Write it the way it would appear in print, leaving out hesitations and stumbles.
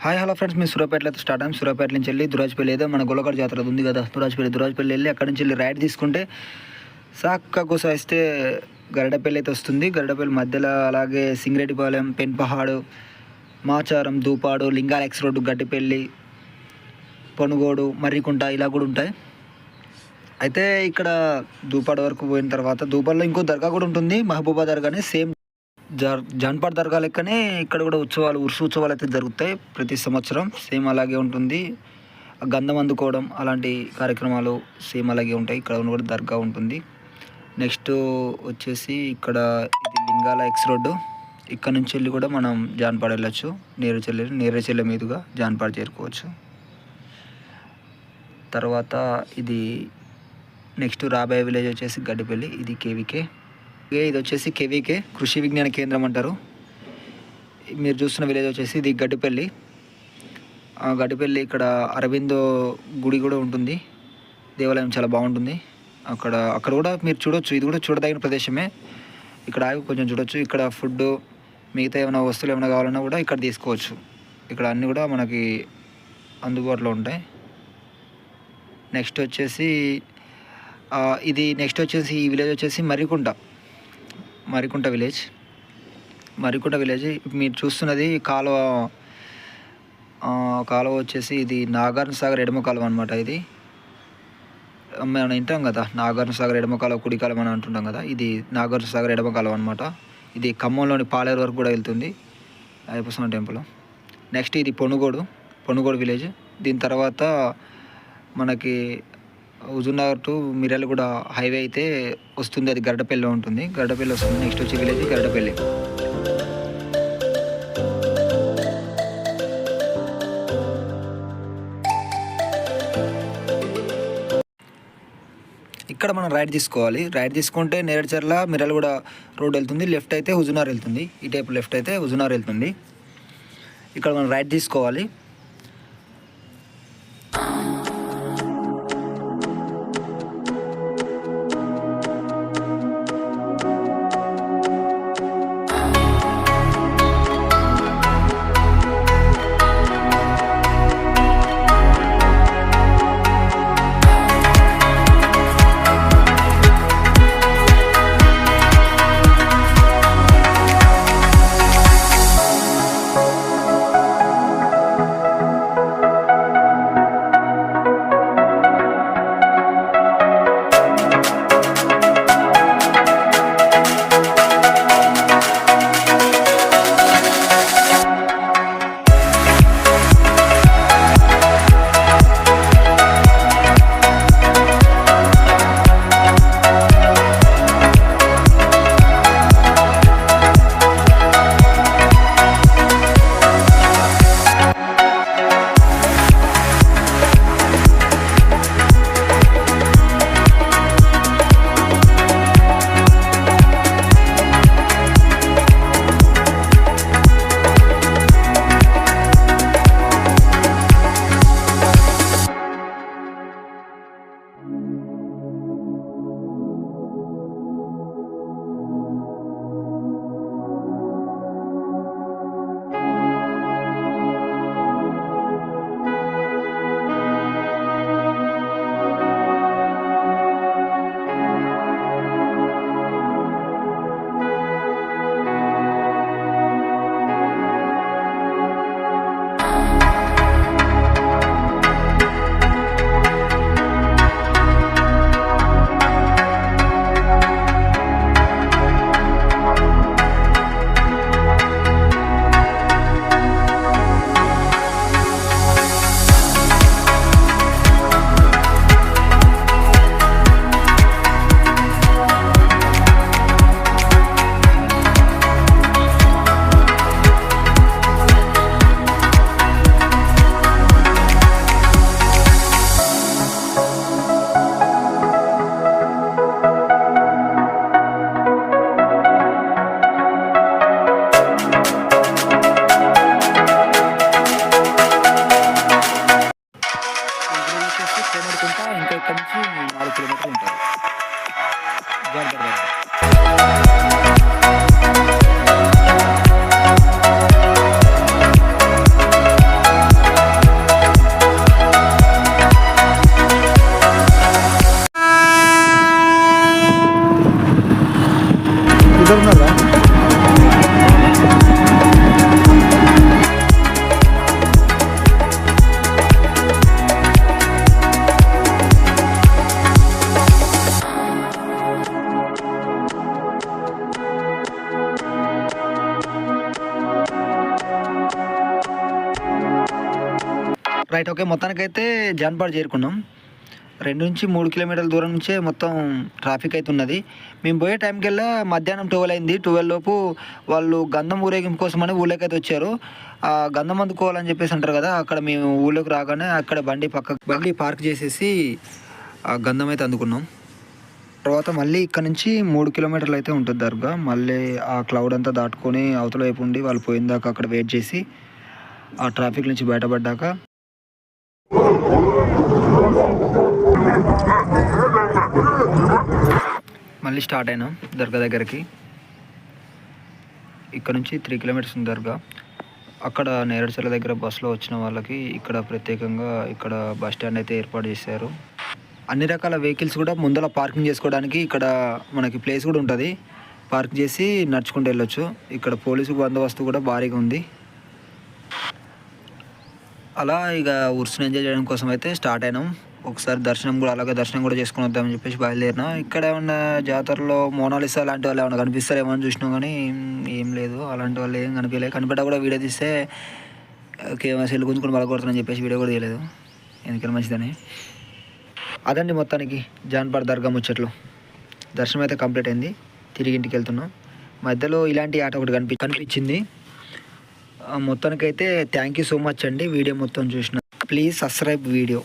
Hi hello friends, మీ సూర్యాపేటలో అయితే start అయ్యాం. సూర్యాపేట నుంచి వెళ్ళి దురాజ్పల్లి ఏదో మన గొల్లగడ జాతర ఉంది కదా, దురాజ్పల్లి వెళ్ళి అక్కడి నుంచి వెళ్ళి రైడ్ తీసుకుంటే సాక్క కోసం వస్తే గరడపల్లి అయితే వస్తుంది. గరడపల్లి మధ్యలో అలాగే సింగరెడ్డిపాలెం, పెన్పహాడు, మాచారం, దూపాడు, లింగాల ఎక్స్ రోడ్డు, గడ్డిపల్లి, పొనుగోడు, మర్రికుంట ఇలా కూడా ఉంటాయి. అయితే ఇక్కడ దూపాడు వరకు పోయిన తర్వాత దూపాడులో ఇంకో దర్గా కూడా ఉంటుంది, మహబూబా దర్గానే సేమ్ జాన్పాడ్ దర్గా లెక్కనే ఇక్కడ కూడా ఉర్సు ఉత్సవాలు అయితే జరుగుతాయి ప్రతి సంవత్సరం. సేమ్ అలాగే ఉంటుంది. గంధం అందుకోవడం అలాంటి కార్యక్రమాలు సేమ్ అలాగే ఉంటాయి. ఇక్కడ కూడా దర్గా ఉంటుంది. నెక్స్ట్ వచ్చేసి ఇక్కడ ఇది లింగాల ఎక్స్ రోడ్డు. ఇక్కడ నుంచి వెళ్ళి కూడా మనం జాన్పాడ్ వెళ్ళచ్చు. నేరేచెల్ల మీదుగా జాన్పాడ్ చేరుకోవచ్చు. తర్వాత ఇది నెక్స్ట్ రాబోయే విలేజ్ వచ్చేసి గడ్డిపల్లి. ఇది కేవీకే. ఇది వచ్చేసి కేవీకే కృషి విజ్ఞాన కేంద్రం అంటారు. మీరు చూస్తున్న విలేజ్ వచ్చేసి ఇది గడ్డిపల్లి. గడ్డిపల్లి ఇక్కడ అరవిందో గుడి కూడా ఉంటుంది. దేవాలయం చాలా బాగుంటుంది. అక్కడ కూడా మీరు చూడొచ్చు. ఇది కూడా చూడదగిన ప్రదేశమే. ఇక్కడ ఆగి కొంచెం చూడొచ్చు. ఇక్కడ ఫుడ్ మిగతా ఏమైనా వస్తువులు ఏమైనా కావాలన్నా కూడా ఇక్కడ తీసుకోవచ్చు. ఇక్కడ అన్నీ కూడా మనకి అందుబాటులో ఉంటాయి. నెక్స్ట్ వచ్చేసి ఈ విలేజ్ వచ్చేసి మరికుంట విలేజ్. మీరు చూస్తున్నది కాలువ వచ్చేసి ఇది నాగార్జున సాగర్ ఎడమ కాలువ అనమాట. ఇది మనం వింటాం కదా, నాగార్జున సాగర్ ఎడమ కాలువ కుడి కాలువ అని అంటుంటాం కదా, ఇది నాగార్జున సాగర్ ఎడమ కాలువ అనమాట. ఇది ఖమ్మంలోని పాలేరు వరకు కూడా వెళ్తుంది, అయ్యప్ప స్వామి టెంపుల్. నెక్స్ట్ ఇది పొనుగోడు విలేజ్. దీని తర్వాత మనకి హుజూర్నగర్ టు మిర్యాలగూడ హైవే అయితే వస్తుంది. అది గరడపల్లిలో ఉంటుంది. గరడపల్లి వస్తుంది. నెక్స్ట్ వచ్చే విలేజ్ గరడపల్లి. ఇక్కడ మనం రైడ్ తీసుకోవాలి. రైడ్ తీసుకుంటే నేరేడుచర్ల మిర్యాలగూడ రోడ్ వెళ్తుంది. లెఫ్ట్ అయితే హుజూర్నగర్ వెళ్తుంది. ఈ టైపు లెఫ్ట్ అయితే హుజూర్నగర్ వెళ్తుంది. ఇక్కడ మనం రైడ్ తీసుకోవాలి. రైట్ ఓకే, మొత్తానికైతే జాన్పాడ్ చేరుకున్నాం. 2 నుంచి 3 కిలోమీటర్ల దూరం నుంచే మొత్తం ట్రాఫిక్ అయితే ఉన్నది. మేము పోయే టైంకల్లా మధ్యాహ్నం 12 అయింది. 12 లోపు వాళ్ళు గంధం ఊరేగింపు కోసమని ఊళ్ళోకి అయితే వచ్చారు. గంధం అందుకోవాలని చెప్పేసి అంటారు కదా, అక్కడ మేము ఊళ్ళోకి రాగానే అక్కడ బండి పార్క్ చేసేసి ఆ గంధం అయితే అందుకున్నాం. తర్వాత మళ్ళీ ఇక్కడ నుంచి 3 కిలోమీటర్లు అయితే ఉంటుంది దర్గా. మళ్ళీ ఆ క్లౌడ్ అంతా దాటుకొని అవతల వైపు ఉండి వాళ్ళు పోయిన దాకా అక్కడ వెయిట్ చేసి ఆ ట్రాఫిక్ నుంచి బయటపడ్డాక మళ్ళీ స్టార్ట్ అయినాం దర్గా దగ్గరికి. ఇక్కడ నుంచి 3 కిలోమీటర్స్ ఉంది దర్గా. అక్కడ నేరేడుచర్ల దగ్గర బస్సులో వచ్చిన వాళ్ళకి ఇక్కడ ప్రత్యేకంగా ఇక్కడ బస్ స్టాండ్ అయితే ఏర్పాటు చేశారు. అన్ని రకాల వెహికల్స్ కూడా ముందర పార్కింగ్ చేసుకోవడానికి ఇక్కడ మనకి ప్లేస్ కూడా ఉంటుంది. పార్క్ చేసి నడుచుకుంటూ వెళ్ళొచ్చు. ఇక్కడ పోలీసు బందోబస్తు కూడా భారీగా ఉంది. అలా ఇక ఉర్సుని ఎంజాయ్ చేయడం కోసం అయితే స్టార్ట్ అయినాం. ఒకసారి దర్శనం కూడా చేసుకుని వద్దామని చెప్పేసి బయలుదేరినాం. ఇక్కడ ఏమన్నా జాతరలో మోనాలిసా లాంటి వాళ్ళు ఏమన్నా కనిపిస్తారేమో అని చూసినాం, కానీ ఏం లేదు. అలాంటి వాళ్ళు ఏం కనిపించలేదు. కనిపెట్టా కూడా వీడియో తీస్తే కేవలం సెల్ గుంజుకొని బలకొడుతుందని చెప్పేసి వీడియో కూడా తీయలేదు, ఎందుకని మంచిదని. అదండి మొత్తానికి జాన్పాడ్ దర్గా ముచ్చట్లు. దర్శనం అయితే కంప్లీట్ అయింది. తిరిగి ఇంటికి వెళ్తున్నాం. మధ్యలో ఇలాంటి ఆట ఒకటి కనిపించింది. మొత్తానికైతే థ్యాంక్ యూ సో మచ్ అండి వీడియో మొత్తం చూసిన. Please subscribe video.